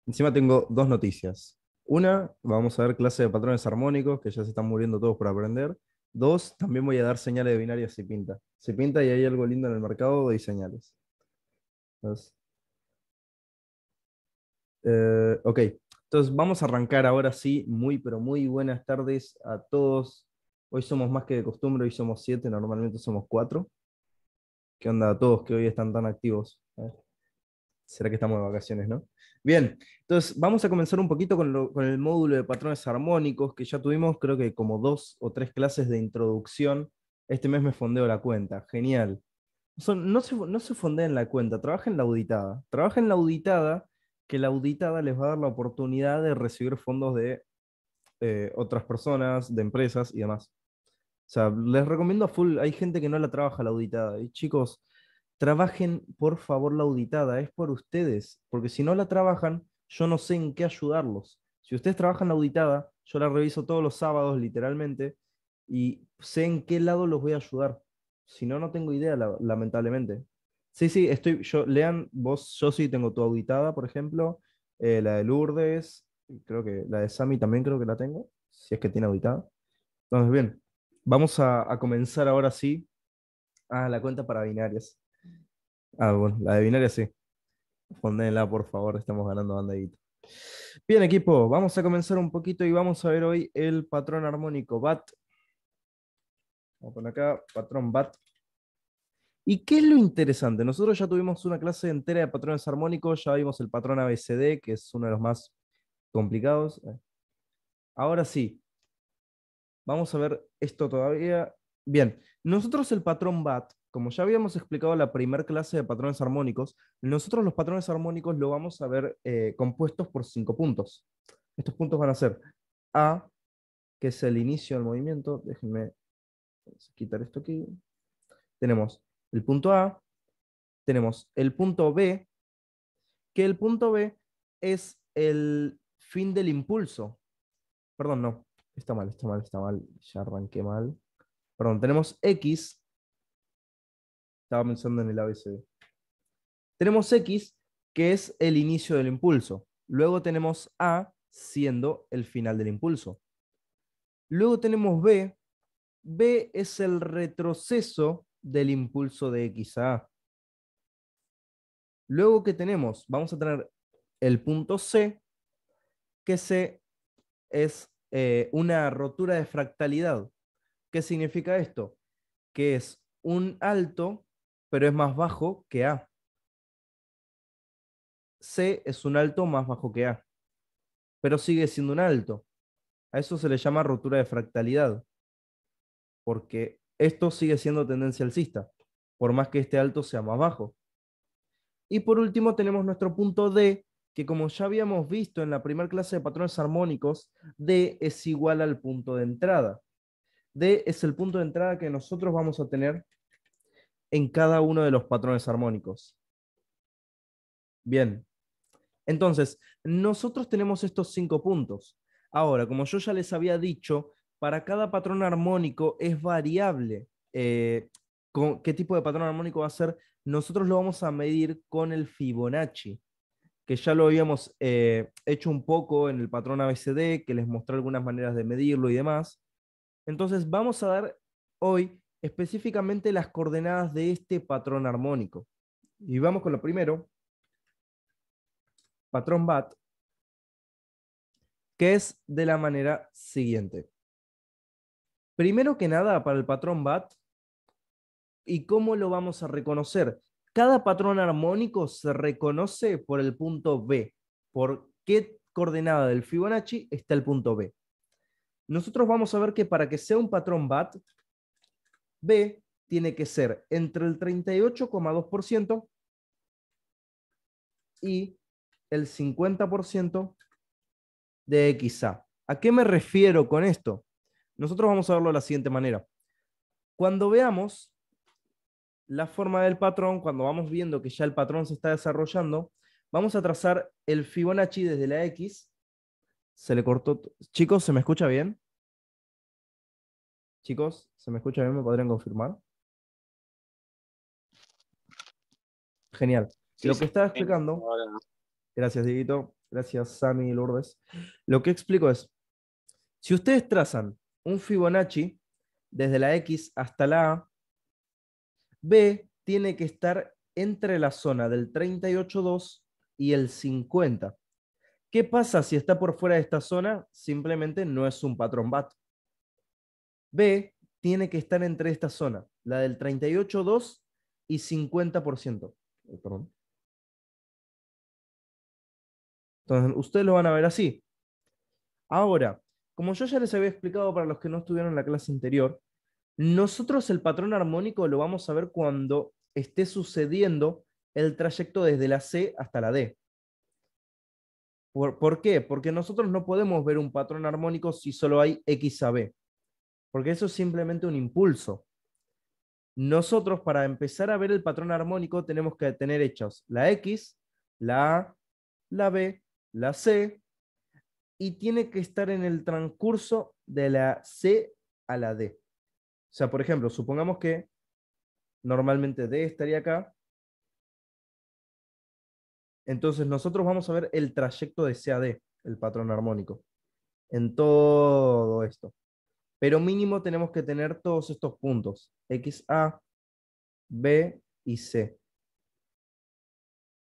Encima tengo dos noticias. Una, vamos a ver clase de patrones armónicos, que ya se están muriendo todos por aprender. Dos, también voy a dar señales de binarias si pinta. Si pinta y hay algo lindo en el mercado, doy señales. Entonces, ok, entonces vamos a arrancar ahora sí. Muy, pero muy buenas tardes a todos. Hoy somos más que de costumbre, hoy somos 7, normalmente somos 4. ¿Qué onda a todos que hoy están tan activos? ¿Será que estamos de vacaciones, no? Bien, entonces vamos a comenzar un poquito con el módulo de patrones armónicos, que ya tuvimos creo que como 2 o 3 clases de introducción. Este mes me fondeo la cuenta, genial. No se fondea en la cuenta, trabaja en la auditada. Trabaja en la auditada, que la auditada les va a dar la oportunidad de recibir fondos de otras personas, de empresas y demás. O sea, les recomiendo a full, hay gente que no la trabaja la auditada. Y chicos, trabajen por favor la auditada, es por ustedes, porque si no la trabajan, yo no sé en qué ayudarlos. Si ustedes trabajan la auditada, yo la reviso todos los sábados, literalmente, y sé en qué lado los voy a ayudar. Si no, no tengo idea, lamentablemente. Sí, sí, lean, vos, yo sí tengo tu auditada, por ejemplo, la de Lourdes, y creo que la de Sami también creo que la tengo, si es que tiene auditada. Entonces, bien, vamos a comenzar ahora sí. La cuenta para binarias. Bueno, la de binarias sí. Fondéenla, por favor, estamos ganando bandadito. Bien, equipo, vamos a comenzar un poquito y vamos a ver hoy el patrón armónico BAT. Vamos a poner acá, patrón BAT. ¿Y qué es lo interesante? Nosotros ya tuvimos una clase entera de patrones armónicos, ya vimos el patrón ABCD, que es uno de los más complicados. Ahora sí, vamos a ver esto todavía. Bien, nosotros el patrón BAT, como ya habíamos explicado en la primera clase de patrones armónicos, nosotros los patrones armónicos lo vamos a ver compuestos por 5 puntos. Estos puntos van a ser A, que es el inicio del movimiento. Déjenme quitar esto aquí. Tenemos el punto A, tenemos el punto B, que el punto B es el fin del impulso. Perdón, no, está mal, está mal, está mal. Ya arranqué mal. Perdón, tenemos X. Estaba pensando en el ABCD. Tenemos X, que es el inicio del impulso. Luego tenemos A, siendo el final del impulso. Luego tenemos B. B es el retroceso del impulso de X a A. Luego que tenemos, vamos a tener el punto C, que C es una rotura de fractalidad. ¿Qué significa esto? Que es un alto, pero es más bajo que A. C es un alto más bajo que A, pero sigue siendo un alto. A eso se le llama rotura de fractalidad, porque esto sigue siendo tendencia alcista, por más que este alto sea más bajo. Y por último tenemos nuestro punto D, que como ya habíamos visto en la primera clase de patrones armónicos, D es igual al punto de entrada. D es el punto de entrada que nosotros vamos a tener en cada uno de los patrones armónicos. Bien, entonces, nosotros tenemos estos 5 puntos. Ahora, como yo ya les había dicho, para cada patrón armónico es variable. ¿Qué tipo de patrón armónico va a ser? Nosotros lo vamos a medir con el Fibonacci, que ya lo habíamos hecho un poco en el patrón ABCD, que les mostré algunas maneras de medirlo y demás. Entonces, vamos a dar hoy específicamente las coordenadas de este patrón armónico. Y vamos con lo primero, patrón BAT, que es de la manera siguiente. Primero que nada, para el patrón BAT, ¿y cómo lo vamos a reconocer? Cada patrón armónico se reconoce por el punto B. ¿Por qué coordenada del Fibonacci está el punto B? Nosotros vamos a ver que para que sea un patrón BAT, B tiene que ser entre el 38,2% y el 50% de XA. ¿A qué me refiero con esto? Nosotros vamos a verlo de la siguiente manera. Cuando veamos la forma del patrón, cuando vamos viendo que ya el patrón se está desarrollando, vamos a trazar el Fibonacci desde la X. Se le cortó. Chicos, ¿se me escucha bien? Chicos, ¿se me escucha bien? ¿Me podrían confirmar? Genial. Sí, Lo que sí. estaba Sí. explicando, Ahora no. Gracias, Dieguito. Gracias, Sami y Lourdes. Lo que explico es, si ustedes trazan un Fibonacci desde la X hasta la A, B tiene que estar entre la zona del 38,2 y el 50. ¿Qué pasa si está por fuera de esta zona? Simplemente no es un patrón BAT. B tiene que estar entre esta zona, la del 38,2 y 50%. Perdón. Entonces, ustedes lo van a ver así. Ahora, como yo ya les había explicado para los que no estuvieron en la clase anterior, nosotros el patrón armónico lo vamos a ver cuando esté sucediendo el trayecto desde la C hasta la D. ¿Por qué? Porque nosotros no podemos ver un patrón armónico si solo hay X a B, porque eso es simplemente un impulso. Nosotros para empezar a ver el patrón armónico tenemos que tener hechos la X, la A, la B, la C, y tiene que estar en el transcurso de la C a la D. O sea, por ejemplo, supongamos que normalmente D estaría acá, entonces nosotros vamos a ver el trayecto de C a D, el patrón armónico, en todo esto. Pero mínimo tenemos que tener todos estos puntos, X, A, B y C.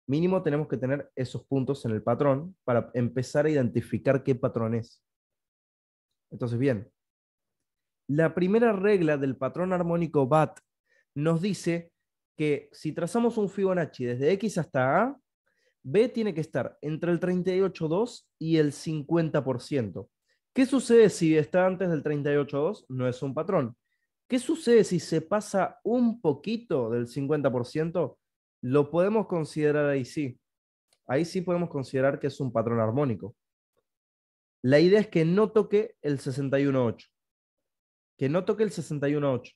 Mínimo tenemos que tener esos puntos en el patrón para empezar a identificar qué patrón es. Entonces, bien, la primera regla del patrón armónico BAT nos dice que si trazamos un Fibonacci desde X hasta A, B tiene que estar entre el 38,2 y el 50%. ¿Qué sucede si está antes del 38,2? No es un patrón. ¿Qué sucede si se pasa un poquito del 50%? Lo podemos considerar ahí sí. Ahí sí podemos considerar que es un patrón armónico. La idea es que no toque el 61,8. Que no toque el 61,8. O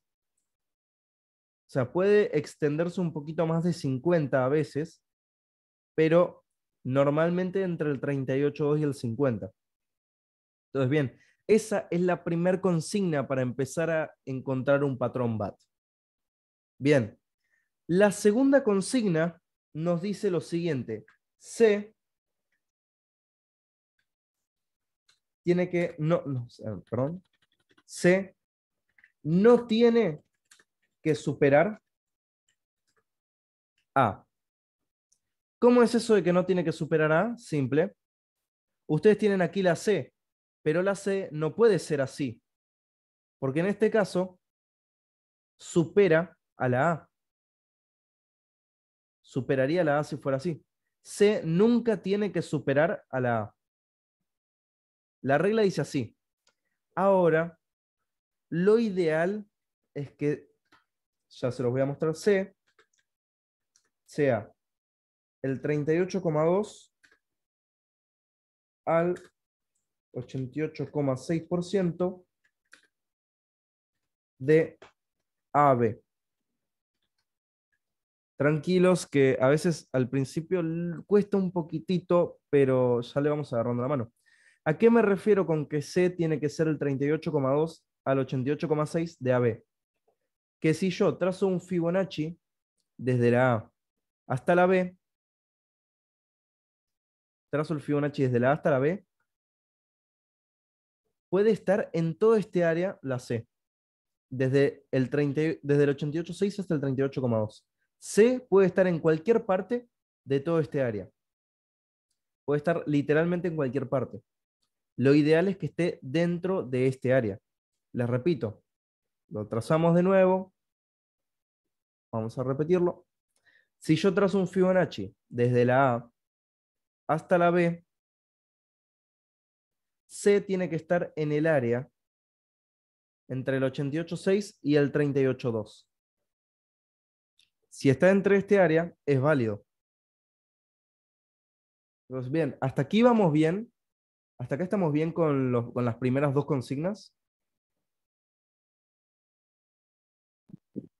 sea, puede extenderse un poquito más de 50 a veces, pero normalmente entre el 38,2 y el 50. Entonces, bien, esa es la primer consigna para empezar a encontrar un patrón BAT. Bien, la segunda consigna nos dice lo siguiente. C tiene que, perdón, C no tiene que superar A. ¿Cómo es eso de que no tiene que superar A? Simple. Ustedes tienen aquí la C, pero la C no puede ser así, porque en este caso supera a la A. Superaría a la A si fuera así. C nunca tiene que superar a la A. La regla dice así. Ahora, lo ideal es que, ya se los voy a mostrar, C sea el 38,2 al 88,6% de AB. Tranquilos que a veces al principio cuesta un poquitito, pero ya le vamos agarrando la mano. ¿A qué me refiero con que C tiene que ser el 38,2 al 88,6 de AB? Que si yo trazo un Fibonacci desde la A hasta la B, trazo el Fibonacci desde la A hasta la B, puede estar en todo este área la C, desde el 88,6 hasta el 38,2. C puede estar en cualquier parte de todo este área. Puede estar literalmente en cualquier parte. Lo ideal es que esté dentro de este área. Les repito, lo trazamos de nuevo. Vamos a repetirlo. Si yo trazo un Fibonacci desde la A hasta la B, C tiene que estar en el área entre el 88,6 y el 38,2. Si está entre este área, es válido. Entonces, bien, hasta aquí vamos bien. Hasta acá estamos bien con las primeras dos consignas.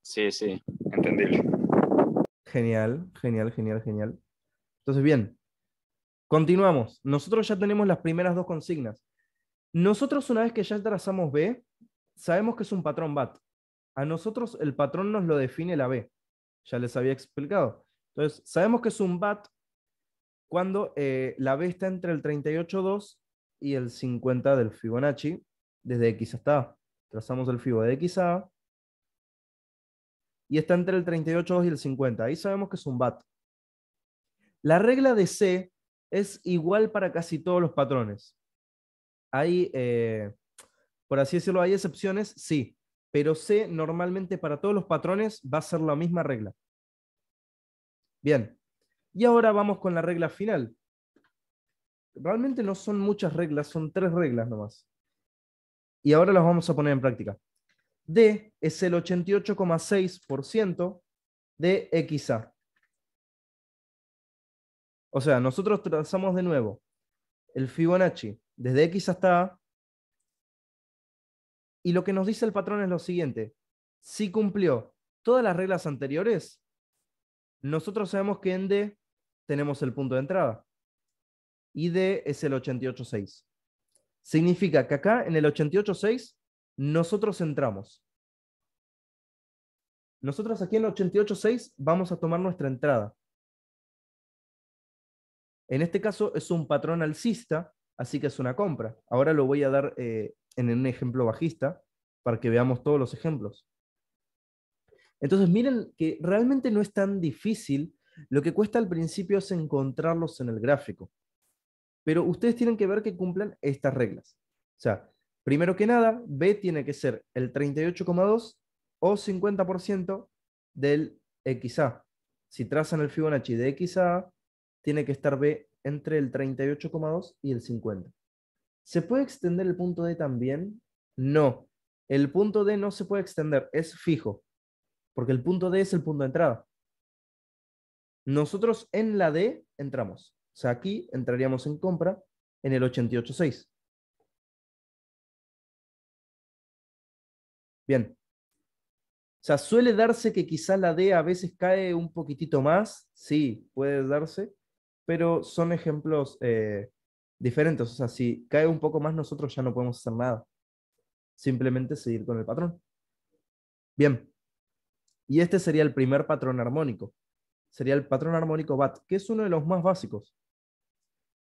Sí, sí, entendible. Genial, genial, genial, genial. Entonces, bien, continuamos. Nosotros ya tenemos las primeras dos consignas. Nosotros una vez que ya trazamos B, sabemos que es un patrón BAT. A nosotros el patrón nos lo define la B. Ya les había explicado. Entonces, sabemos que es un BAT cuando la B está entre el 38,2 y el 50 del Fibonacci, desde X hasta A. Trazamos el Fibo de X a A, y está entre el 38,2 y el 50. Ahí sabemos que es un BAT. La regla de C es igual para casi todos los patrones. Hay, por así decirlo, hay excepciones, sí, pero C normalmente para todos los patrones va a ser la misma regla. Bien, y ahora vamos con la regla final. Realmente no son muchas reglas, son 3 reglas nomás. Y ahora las vamos a poner en práctica. D es el 88,6% de XA. O sea, nosotros trazamos de nuevo el Fibonacci desde X hasta A, y lo que nos dice el patrón es lo siguiente. Si cumplió todas las reglas anteriores, nosotros sabemos que en D tenemos el punto de entrada. Y D es el 88,6. Significa que acá en el 88,6 nosotros entramos. Nosotros aquí en el 88,6 vamos a tomar nuestra entrada. En este caso es un patrón alcista, así que es una compra. Ahora lo voy a dar en un ejemplo bajista para que veamos todos los ejemplos. Entonces miren que realmente no es tan difícil. Lo que cuesta al principio es encontrarlos en el gráfico. Pero ustedes tienen que ver que cumplan estas reglas. O sea, primero que nada, B tiene que ser el 38,2 o 50% del XA. Si trazan el Fibonacci de XA, tiene que estar B entre el 38,2 y el 50. ¿Se puede extender el punto D también? No. El punto D no se puede extender, es fijo, porque el punto D es el punto de entrada. Nosotros en la D entramos. O sea, aquí entraríamos en compra en el 88,6. Bien. O sea, suele darse que quizá la D a veces cae un poquitito más. Sí, puede darse. Pero son ejemplos diferentes. O sea, si cae un poco más, nosotros ya no podemos hacer nada. Simplemente seguir con el patrón. Bien. Y este sería el primer patrón armónico. Sería el patrón armónico BAT, que es uno de los más básicos.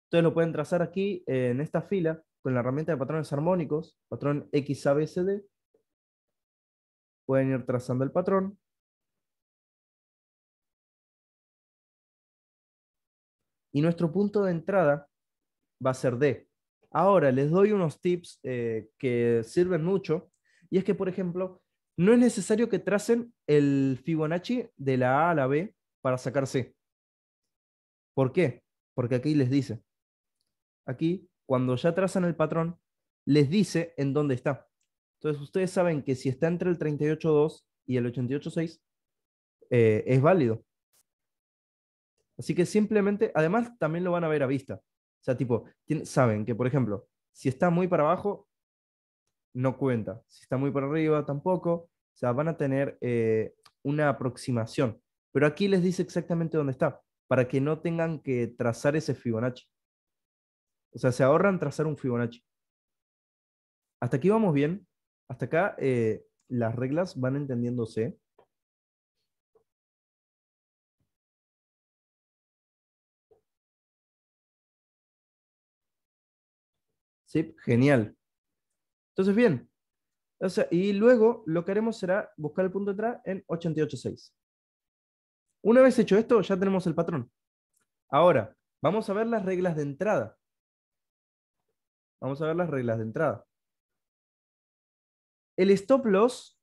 Ustedes lo pueden trazar aquí en esta fila con la herramienta de patrones armónicos, patrón XABCD. Pueden ir trazando el patrón. Y nuestro punto de entrada va a ser D. Ahora les doy unos tips que sirven mucho. Y es que, por ejemplo, no es necesario que tracen el Fibonacci de la A a la B para sacar C. ¿Por qué? Porque aquí les dice. Aquí, cuando ya trazan el patrón, les dice en dónde está. Entonces, ustedes saben que si está entre el 38,2 y el 88,6, es válido. Así que simplemente, además, también lo van a ver a vista. O sea, tipo, saben que, por ejemplo, si está muy para abajo, no cuenta. Si está muy para arriba, tampoco. O sea, van a tener una aproximación. Pero aquí les dice exactamente dónde está, para que no tengan que trazar ese Fibonacci. O sea, se ahorran trazar un Fibonacci. Hasta aquí vamos bien. Hasta acá las reglas van entendiéndose. Sí, genial. Entonces, bien. O sea, y luego lo que haremos será buscar el punto de entrada en 88,6. Una vez hecho esto, ya tenemos el patrón. Ahora, vamos a ver las reglas de entrada. Vamos a ver las reglas de entrada. El stop loss.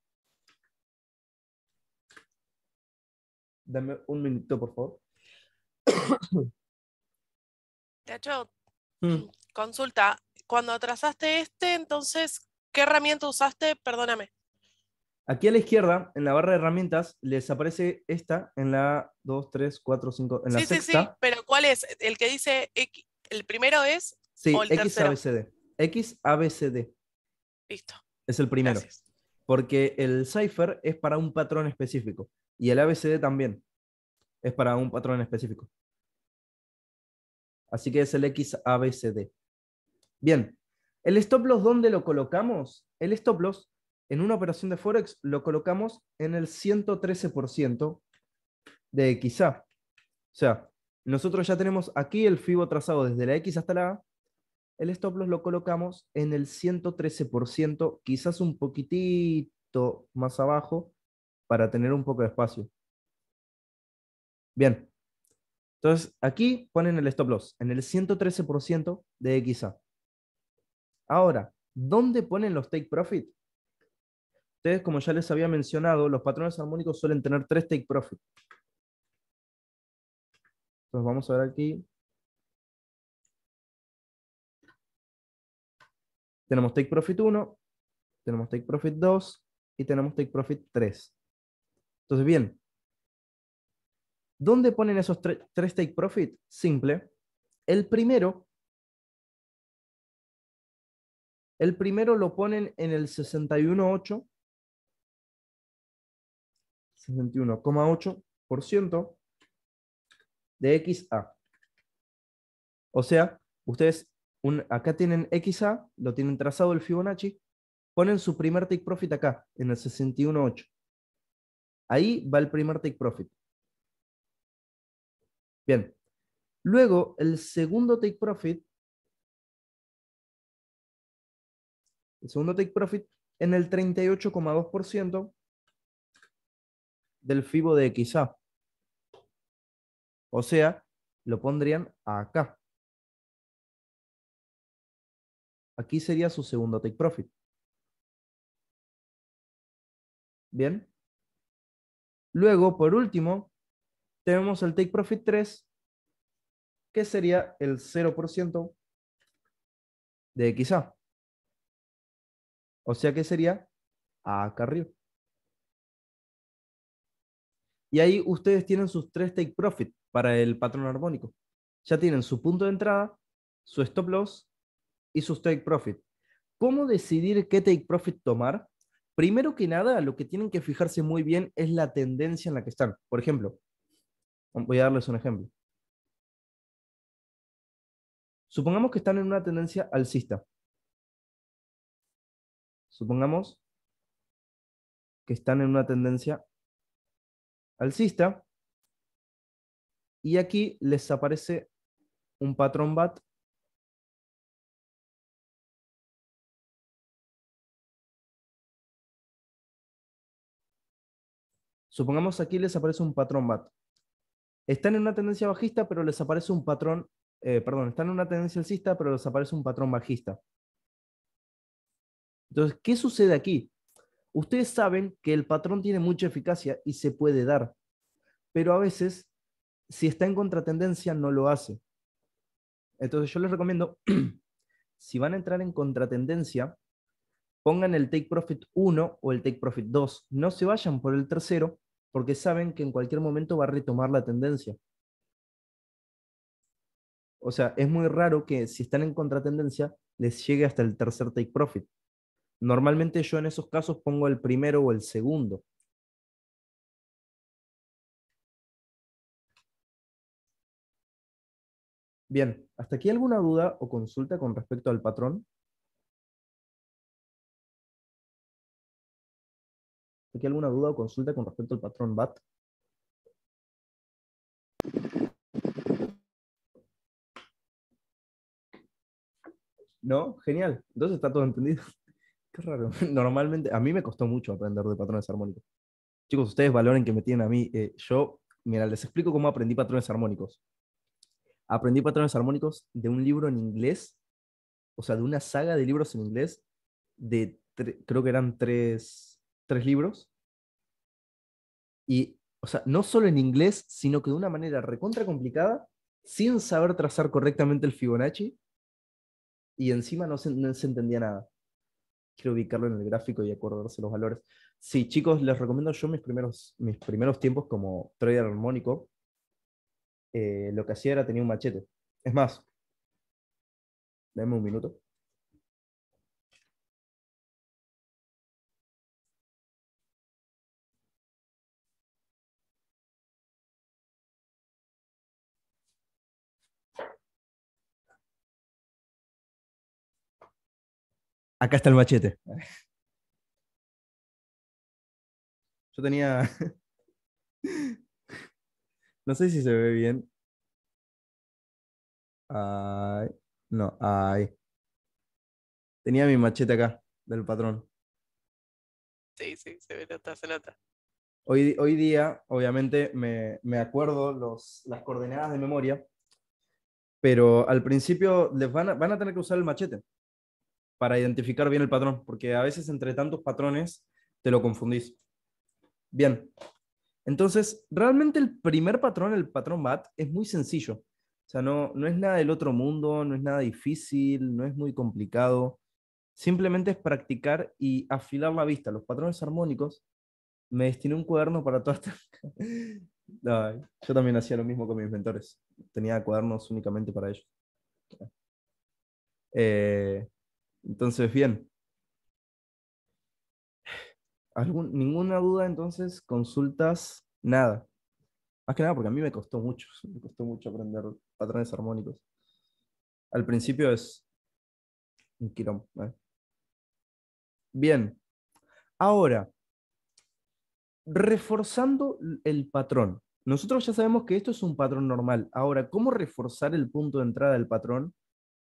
Dame un minuto, por favor. De hecho, Mm. consulta, cuando trazaste entonces, ¿qué herramienta usaste? Perdóname. Aquí a la izquierda, en la barra de herramientas, les aparece esta en la 2, 3, 4, 5, en la Sí, sí, sí, sexta. pero ¿cuál es? ¿El que dice X, el primero es o Sí, el tercero? XABCD. XABCD Listo, es el primero. gracias. Porque el cipher es para un patrón específico. Y el ABCD también es para un patrón específico. Así que es el XABCD. Bien, el stop loss, ¿dónde lo colocamos? El stop loss en una operación de Forex lo colocamos en el 113% de XA. O sea, Nosotros ya tenemos aquí el FIBO trazado desde la X hasta la A. El stop loss lo colocamos en el 113%, quizás un poquitito más abajo, para tener un poco de espacio. Bien, entonces aquí ponen el stop loss en el 113% de XA. Ahora, ¿dónde ponen los take profit? Ustedes, como ya les había mencionado, los patrones armónicos suelen tener 3 take profit. Entonces vamos a ver aquí. Tenemos take profit 1, tenemos take profit 2 y tenemos take profit 3. Entonces, bien, ¿dónde ponen esos 3 take profit? Simple. El primero lo ponen en el 61,8% de XA. O sea, ustedes acá tienen XA, lo tienen trazado el Fibonacci, ponen su primer take profit acá, en el 61,8. Ahí va el primer take profit. Bien. Luego, el segundo take profit en el 38,2% del FIBO de XA. O sea, lo pondrían acá. Aquí sería su segundo take profit. Bien. Luego, por último, tenemos el take profit 3, que sería el 0% de XA. O sea que sería acá arriba. Y ahí ustedes tienen sus 3 take profit para el patrón armónico. Ya tienen su punto de entrada, su stop loss y sus take profit. ¿Cómo decidir qué take profit tomar? Primero que nada, lo que tienen que fijarse muy bien es la tendencia en la que están. Por ejemplo, voy a darles un ejemplo. Supongamos que están en una tendencia alcista. Supongamos que están en una tendencia alcista y aquí les aparece un patrón BAT. Supongamos aquí les aparece un patrón BAT. Están en una tendencia bajista, pero les aparece un patrón, están en una tendencia alcista, pero les aparece un patrón bajista. Entonces, ¿qué sucede aquí? Ustedes saben que el patrón tiene mucha eficacia y se puede dar, pero a veces, si está en contratendencia, no lo hace. Entonces, yo les recomiendo, si van a entrar en contratendencia, pongan el take profit 1 o el take profit 2. No se vayan por el tercero, porque saben que en cualquier momento va a retomar la tendencia. O sea, es muy raro que si están en contratendencia, les llegue hasta el tercer take profit. Normalmente yo en esos casos pongo el primero o el segundo. Bien, ¿hasta aquí alguna duda o consulta con respecto al patrón? ¿Hasta aquí alguna duda o consulta con respecto al patrón BAT? ¿No? Genial. Entonces está todo entendido. Qué raro. Normalmente, a mí me costó mucho aprender de patrones armónicos. Chicos, ustedes valoren que me tienen a mí. Mira, les explico cómo aprendí patrones armónicos. Aprendí patrones armónicos de un libro en inglés, o sea, de una saga de libros en inglés, creo que eran tres libros, y, o sea, no solo en inglés, sino que de una manera recontra complicada, sin saber trazar correctamente el Fibonacci, y encima no se entendía nada. Quiero ubicarlo en el gráfico y acordarse los valores. Sí, chicos, les recomiendo yo mis primeros tiempos como trader armónico. Lo que hacía era tenía un machete. Es más, dame un minuto. Acá está el machete. Yo tenía, no sé si se ve bien, Ay, no, ay. Tenía mi machete acá, del patrón. Sí, sí, se nota, se nota. Hoy día, obviamente, me acuerdo las coordenadas de memoria, pero al principio van a tener que usar el machete para identificar bien el patrón, porque a veces entre tantos patrones te lo confundís. Bien, entonces, realmente el primer patrón, el patrón BAT, es muy sencillo. O sea, no es nada del otro mundo, no es nada difícil, no es muy complicado. Simplemente es practicar y afilar la vista. Los patrones armónicos, me destiné un cuaderno para todas estas. Ay, yo también hacía lo mismo con mis mentores. Tenía cuadernos únicamente para ellos. Eh, entonces, bien. Ninguna duda, entonces, consultas, nada. Más que nada porque a mí me costó mucho. Me costó mucho aprender patrones armónicos. Al principio es un quilombo. Bien. Ahora, reforzando el patrón. Nosotros ya sabemos que esto es un patrón normal. Ahora, ¿cómo reforzar el punto de entrada del patrón?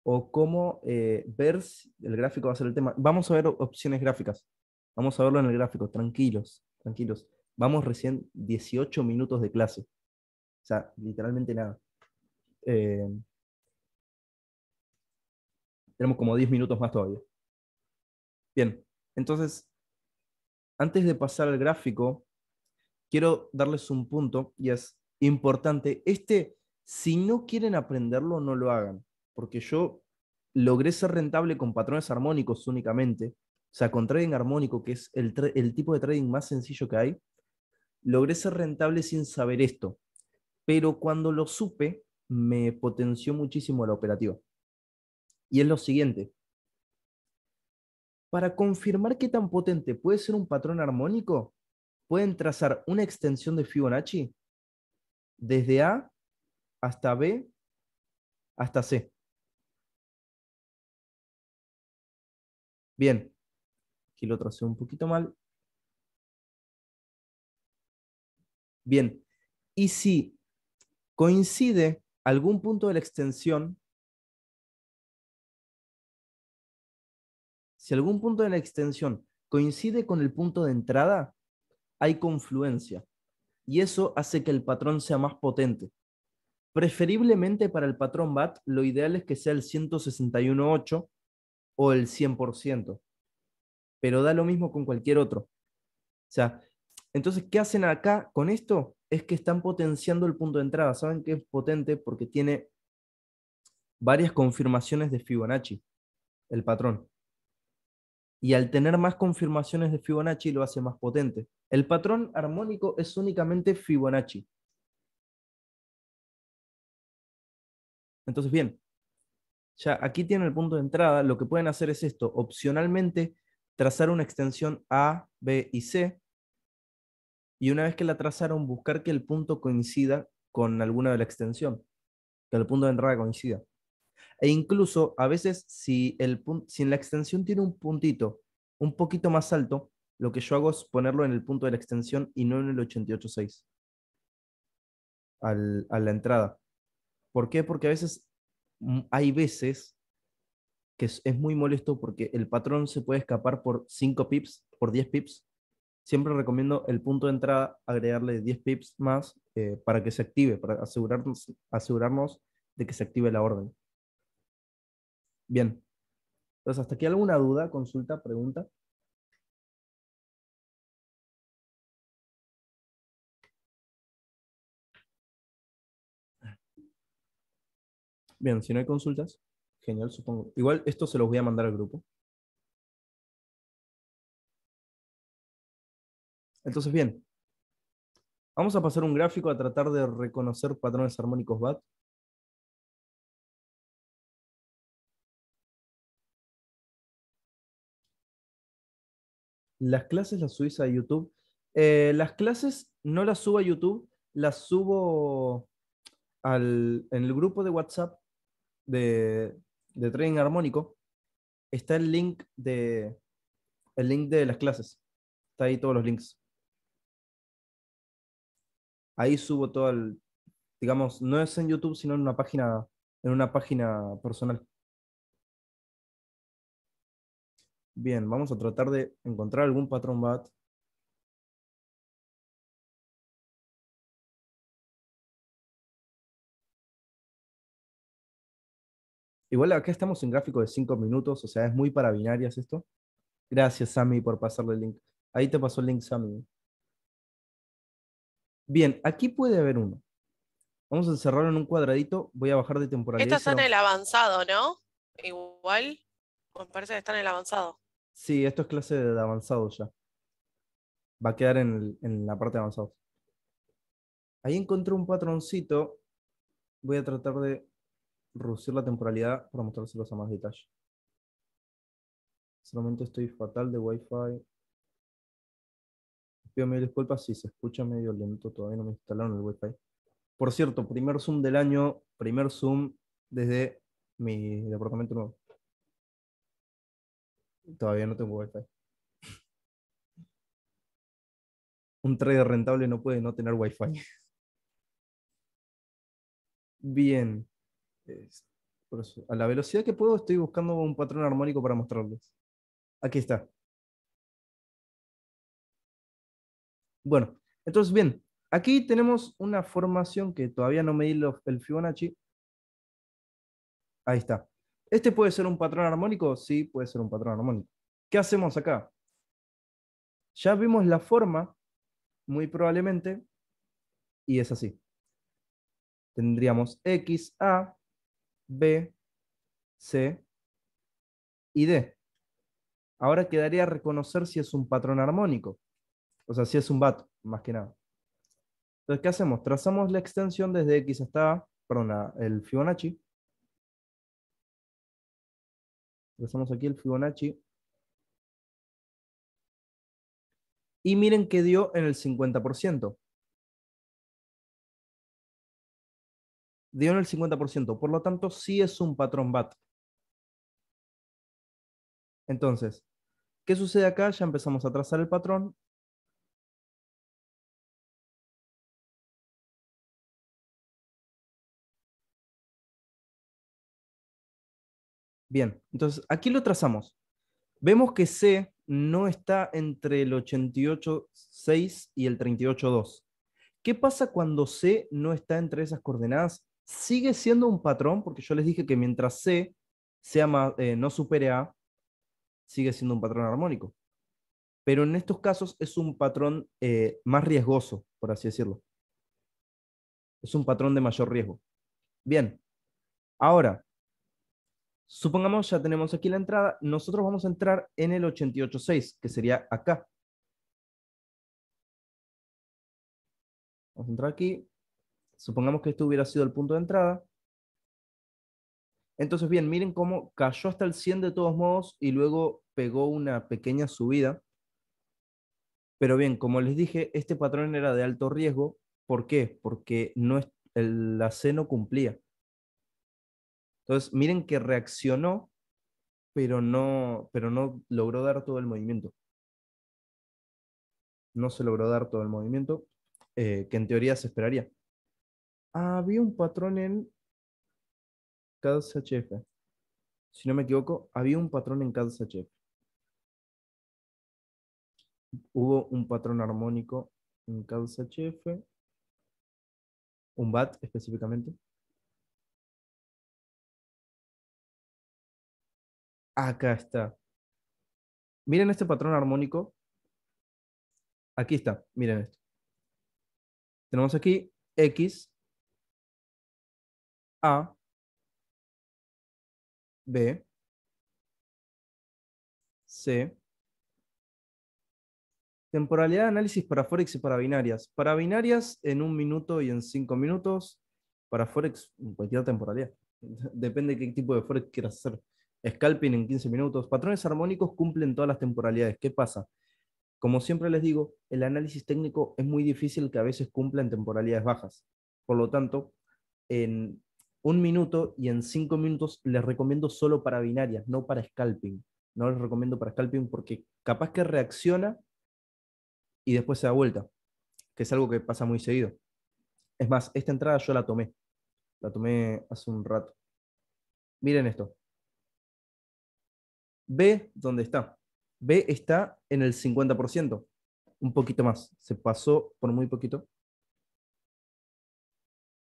O cómo ver si el gráfico va a ser el tema. Vamos a ver opciones gráficas. Vamos a verlo en el gráfico. Tranquilos, tranquilos. Vamos recién 18 minutos de clase. O sea, literalmente nada. Eh, tenemos como 10 minutos más todavía. Bien, entonces, antes de pasar al gráfico, quiero darles un punto y es importante. Si no quieren aprenderlo, no lo hagan, porque yo logré ser rentable con patrones armónicos únicamente, o sea, con trading armónico, que es el tipo de trading más sencillo que hay, logré ser rentable sin saber esto, pero cuando lo supe, me potenció muchísimo la operativa. Y es lo siguiente, para confirmar qué tan potente puede ser un patrón armónico, pueden trazar una extensión de Fibonacci desde A hasta B hasta C. Bien, aquí lo tracé un poquito mal. Bien, y si coincide algún punto de la extensión, si algún punto de la extensión coincide con el punto de entrada, hay confluencia. Y eso hace que el patrón sea más potente. Preferiblemente para el patrón BAT, lo ideal es que sea el 161.8 o el 100%, pero da lo mismo con cualquier otro. O sea, entonces, ¿qué hacen acá con esto? Es que están potenciando el punto de entrada. ¿Saben que es potente? Porque tiene varias confirmaciones de Fibonacci, el patrón. Y al tener más confirmaciones de Fibonacci lo hace más potente. El patrón armónico es únicamente Fibonacci. Entonces, bien, ya aquí tienen el punto de entrada. Lo que pueden hacer es esto. Opcionalmente, trazar una extensión A, B y C. Y una vez que la trazaron, buscar que el punto coincida con alguna de la extensión. Que el punto de entrada coincida. E incluso a veces si en la extensión tiene un puntito un poquito más alto, lo que yo hago es ponerlo en el punto de la extensión y no en el 88.6 a la entrada. ¿Por qué? Porque a veces hay veces que es muy molesto porque el patrón se puede escapar por 5 pips, por 10 pips. Siempre recomiendo el punto de entrada agregarle 10 pips más para que se active, para asegurarnos de que se active la orden. Bien, entonces hasta aquí alguna duda, consulta, pregunta. Bien, si no hay consultas, genial, supongo. Igual esto se los voy a mandar al grupo. Entonces, bien, vamos a pasar un gráfico a tratar de reconocer patrones armónicos BAT. Las clases las subís a YouTube. Las clases no las subo a YouTube, las subo en el grupo de WhatsApp de Trading Armónico. Está el link de las clases. Está ahí todos los links. Ahí subo todo digamos, no es en YouTube, sino en una página en una página personal. Bien, vamos a tratar de encontrar algún patrón BAT. Igual acá estamos en gráfico de 5 minutos, o sea, es muy para binarias esto. Gracias, Sammy, por pasarle el link. Ahí te pasó el link, Sammy. Bien, aquí puede haber uno. Vamos a encerrarlo en un cuadradito. Voy a bajar de temporalidad Esta y está en el avanzado, ¿no? Igual, me parece que está en el avanzado. Sí, esto es clase de avanzado ya. Va a quedar en la parte de avanzado. Ahí encontré un patroncito. Voy a tratar de reducir la temporalidad para mostrárselos a más detalle. Solamente estoy fatal de Wi-Fi. Pido mil disculpas si se escucha medio lento. Todavía no me instalaron el Wi-Fi. Por cierto, primer Zoom del año. Primer Zoom desde mi departamento nuevo. Todavía no tengo Wi-Fi. Un trader rentable no puede no tener Wi-Fi. Bien. Es- por eso, a la velocidad que puedo, estoy buscando un patrón armónico para mostrarles. Aquí está. Bueno, entonces bien, aquí tenemos una formación que todavía no medí el Fibonacci. Ahí está. ¿Este puede ser un patrón armónico? Sí, puede ser un patrón armónico. ¿Qué hacemos acá? Ya vimos la forma, muy probablemente, y es así. Tendríamos X, A, B, C y D. Ahora quedaría reconocer si es un patrón armónico, o sea, si es un BAT, más que nada. Entonces, ¿qué hacemos? Trazamos la extensión desde X hasta A, perdón, el Fibonacci. Trazamos aquí el Fibonacci. Y miren que dio en el 50%. Dio en el 50%. Por lo tanto, sí es un patrón BAT. Entonces, ¿qué sucede acá? Ya empezamos a trazar el patrón. Bien, entonces aquí lo trazamos. Vemos que C no está entre el 88,6 y el 38,2. ¿Qué pasa cuando C no está entre esas coordenadas? Sigue siendo un patrón, porque yo les dije que mientras C no supere A, sigue siendo un patrón armónico. Pero en estos casos es un patrón más riesgoso, por así decirlo. Es un patrón de mayor riesgo. Bien, ahora, supongamos ya tenemos aquí la entrada, nosotros vamos a entrar en el 88,6, que sería acá. Vamos a entrar aquí, supongamos que este hubiera sido el punto de entrada. Entonces, bien, miren cómo cayó hasta el 100 de todos modos y luego pegó una pequeña subida. Pero bien, como les dije, este patrón era de alto riesgo. ¿Por qué? Porque no es, la C no cumplía. Entonces, miren que reaccionó, pero no logró dar todo el movimiento. No se logró dar todo el movimiento que en teoría se esperaría. Había un patrón en CAD-CHF. Si no me equivoco, había un patrón en CAD-CHF. Hubo un patrón armónico en CAD-CHF, un BAT específicamente. Acá está. Miren este patrón armónico. Aquí está. Miren esto. Tenemos aquí X, A, B, C. Temporalidad de análisis para Forex y para binarias. Para binarias en 1 minuto y en 5 minutos. Para Forex en cualquier temporalidad. Depende de qué tipo de Forex quieras hacer. Scalping en 15 minutos. Patrones armónicos cumplen todas las temporalidades. ¿Qué pasa? Como siempre les digo, el análisis técnico es muy difícil que a veces cumpla en temporalidades bajas. Por lo tanto, en 1 minuto y en 5 minutos les recomiendo solo para binarias, no para scalping. No les recomiendo para scalping porque capaz que reacciona y después se da vuelta, que es algo que pasa muy seguido. Es más, esta entrada yo la tomé hace un rato. Miren esto. B, ¿dónde está? B está en el 50%, un poquito más. Se pasó por muy poquito.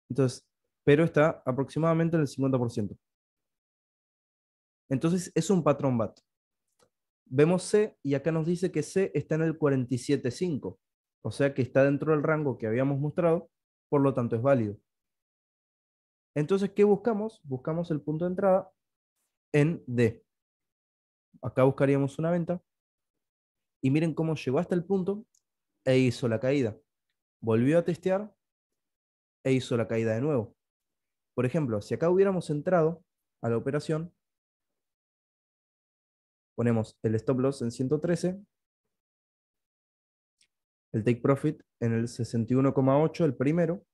Entonces, pero está aproximadamente en el 50%. Entonces, es un patrón BAT. Vemos C y acá nos dice que C está en el 47.5. O sea que está dentro del rango que habíamos mostrado, por lo tanto es válido. Entonces, ¿qué buscamos? Buscamos el punto de entrada en D. Acá buscaríamos una venta y miren cómo llegó hasta el punto e hizo la caída. Volvió a testear e hizo la caída de nuevo. Por ejemplo, si acá hubiéramos entrado a la operación, ponemos el stop loss en 113, el take profit en el 61,8, el primero,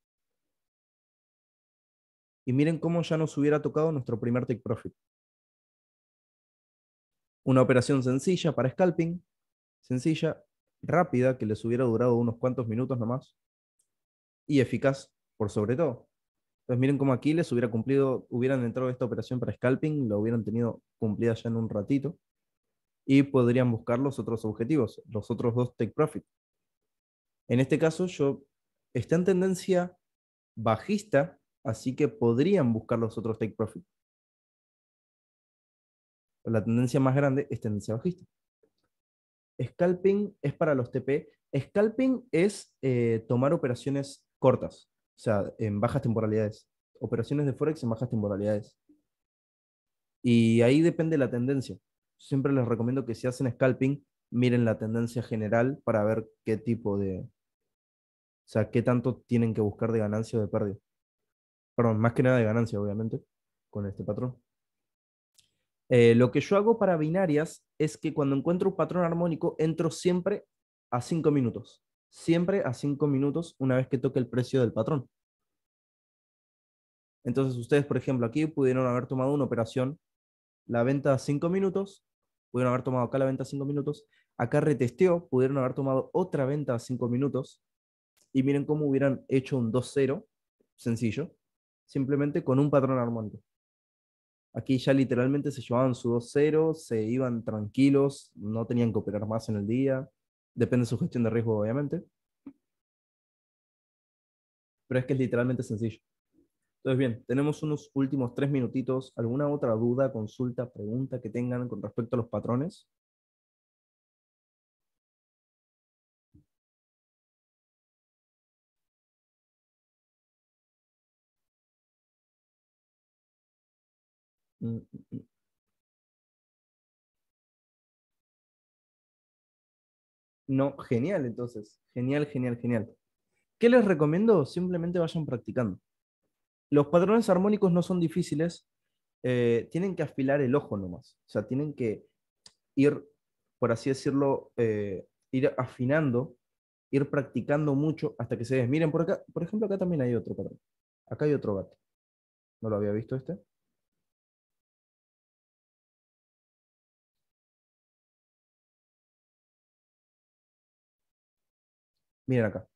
y miren cómo ya nos hubiera tocado nuestro primer take profit. Una operación sencilla para scalping, sencilla, rápida, que les hubiera durado unos cuantos minutos nomás, y eficaz por sobre todo. Entonces miren cómo aquí les hubiera cumplido, hubieran entrado a esta operación para scalping, lo hubieran tenido cumplida ya en un ratito, y podrían buscar los otros objetivos, los otros dos take profit. En este caso, está en tendencia bajista, así que podrían buscar los otros take profit. La tendencia más grande es tendencia bajista. Scalping es para los TP. Scalping es tomar operaciones cortas, o sea, en bajas temporalidades. Operaciones de Forex en bajas temporalidades. Y ahí depende la tendencia. Siempre les recomiendo que si hacen scalping, miren la tendencia general para ver qué tipo de, o sea, qué tanto tienen que buscar de ganancia o de pérdida. Perdón, más que nada de ganancia, obviamente, con este patrón. Lo que yo hago para binarias es que cuando encuentro un patrón armónico, entro siempre a 5 minutos. Siempre a 5 minutos una vez que toque el precio del patrón. Entonces ustedes, por ejemplo, aquí pudieron haber tomado una operación, la venta a 5 minutos, pudieron haber tomado acá la venta a 5 minutos, acá retesteó, pudieron haber tomado otra venta a 5 minutos, y miren cómo hubieran hecho un 2-0, sencillo, simplemente con un patrón armónico. Aquí ya literalmente se llevaban su 2-0, se iban tranquilos, no tenían que operar más en el día. Depende de su gestión de riesgo, obviamente. Pero es que es literalmente sencillo. Entonces, bien, tenemos unos últimos 3 minutitos. ¿Alguna otra duda, consulta, pregunta que tengan con respecto a los patrones? Mm, mm, mm. No, genial, entonces. Genial, genial, genial. ¿Qué les recomiendo? Simplemente vayan practicando. Los patrones armónicos no son difíciles, tienen que afilar el ojo nomás. O sea, tienen que ir, por así decirlo, ir afinando, ir practicando mucho hasta que se des. Miren, por acá, por ejemplo, acá también hay otro patrón. Acá hay otro gato. ¿No lo había visto este? Miren acá.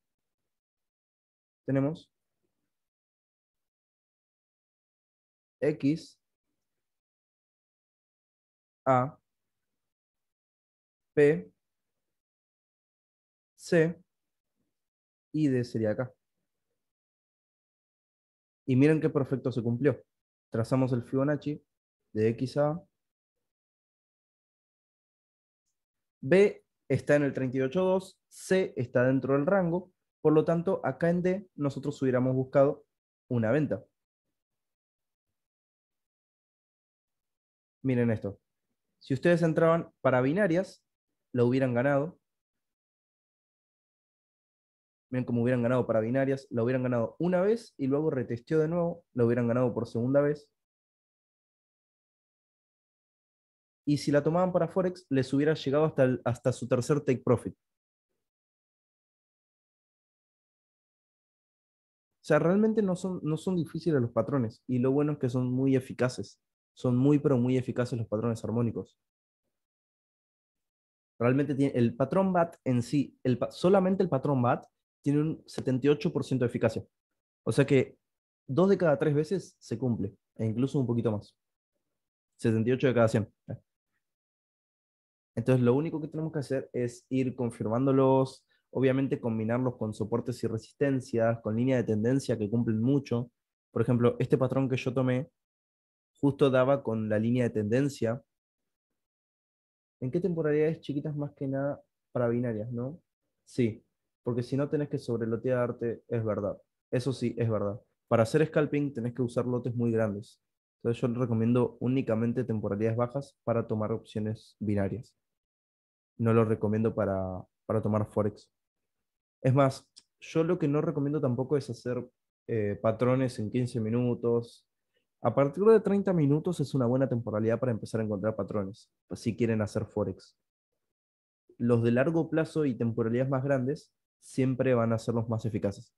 Tenemos X, A, P, C y D sería acá. Y miren qué perfecto se cumplió. Trazamos el Fibonacci de X a B está en el 38.2, C está dentro del rango, por lo tanto, acá en D nosotros hubiéramos buscado una venta. Miren esto. Si ustedes entraban para binarias, lo hubieran ganado. Miren cómo hubieran ganado para binarias, lo hubieran ganado una vez y luego retesteó de nuevo, lo hubieran ganado por segunda vez. Y si la tomaban para Forex, les hubiera llegado hasta su tercer take profit. O sea, realmente no son difíciles los patrones. Y lo bueno es que son muy eficaces. Son muy, pero muy eficaces los patrones armónicos. Realmente tiene, el patrón BAT en sí, solamente el patrón BAT tiene un 78% de eficacia. O sea que 2 de cada 3 veces se cumple, e incluso un poquito más. 78 de cada 100. Entonces, lo único que tenemos que hacer es ir confirmándolos, obviamente combinarlos con soportes y resistencias, con línea de tendencia que cumplen mucho. Por ejemplo, este patrón que yo tomé justo daba con la línea de tendencia. ¿En qué temporalidades chiquitas más que nada para binarias, no? Sí, porque si no tenés que sobrelotearte, es verdad. Eso sí, es verdad. Para hacer scalping tenés que usar lotes muy grandes. Entonces yo les recomiendo únicamente temporalidades bajas para tomar opciones binarias. No lo recomiendo para tomar Forex. Es más, yo lo que no recomiendo tampoco es hacer patrones en 15 minutos. A partir de 30 minutos es una buena temporalidad para empezar a encontrar patrones, si quieren hacer Forex. Los de largo plazo y temporalidades más grandes siempre van a ser los más eficaces.